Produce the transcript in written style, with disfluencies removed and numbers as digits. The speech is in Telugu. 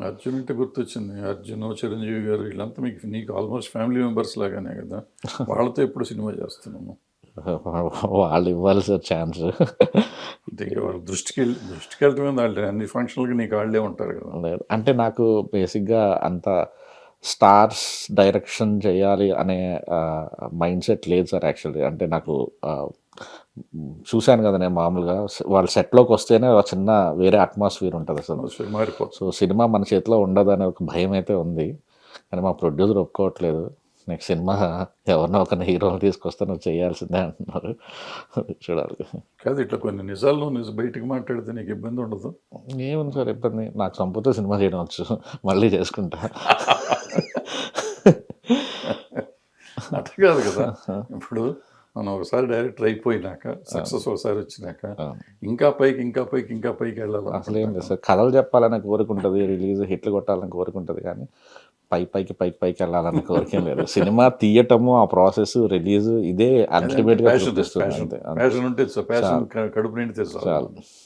అర్జున్ అంటే గుర్తొచ్చింది. అర్జున్, చిరంజీవి గారు వీళ్ళంతా నీకు ఆల్మోస్ట్ ఫ్యామిలీ మెంబర్స్ లాగానే కదా! వాళ్ళతో ఎప్పుడు సినిమా చేస్తున్నాము. వాళ్ళు ఇవ్వాల్సిన ఛాన్స్. అంటే ఇక వాళ్ళ దృష్టికెళ్ళటమే వాళ్ళే అన్ని ఫంక్షన్లకి నీకు వాళ్ళే ఉంటారు కదా! లేదు. అంటే నాకు బేసిక్‌గా అంత స్టార్స్ డైరెక్షన్ చేయాలి అనే మైండ్ సెట్ లేదు సార్ యాక్చువల్లీ. అంటే నాకు చూసాను కదా నేను మామూలుగా వాళ్ళ సెట్‌లోకి వస్తేనే ఒక చిన్న వేరే అట్మాస్ఫియర్ ఉంటదసలు. అసలు మారిపోతుంది. సో, సినిమా మన చేతిలో ఉండదనే ఒక భయమైతే ఉంది. కానీ మా ప్రొడ్యూసర్ ఒప్పుకోవట్లేదు. నెక్స్ట్ సినిమా ఎవరినో ఒకరిని హీరోని తీసుకొస్తే నువ్వు చేయాల్సిందే అంటున్నారు. చూడాలి. కాదు ఇట్లా కొన్ని నిజాలు బయటకు మాట్లాడితే నీకు ఇబ్బంది ఉండదు. ఏముంది సార్ ఇబ్బంది? నాకు సంపూతో సినిమా చేయడం వచ్చు. మళ్ళీ చేసుకుంటా. అట్లా కాదు కదా! ఇప్పుడు మనం ఒకసారి డైరెక్టర్ అయిపోయినాక సక్సెస్ ఒకసారి వచ్చినాక ఇంకా పైకి ఇంకా పైకి ఇంకా పైకి వెళ్ళాలి. అసలు ఏం లేదు సార్. కథలు చెప్పాలనే కోరిక ఉంటుంది. రిలీజ్ హిట్లు కొట్టాలని కోరిక ఉంటుంది. కానీ పైకి వెళ్ళాలనే కోరిక ఏం లేదు. సినిమా తీయటము, ఆ ప్రాసెస్, రిలీజ్ ఇదే అల్టిమేట్‌గా చూపిస్తుంది అంతే. ప్యాషన్ ఉంటే ప్యాషన్ కడుపు నిండితే చాలు. చాలు.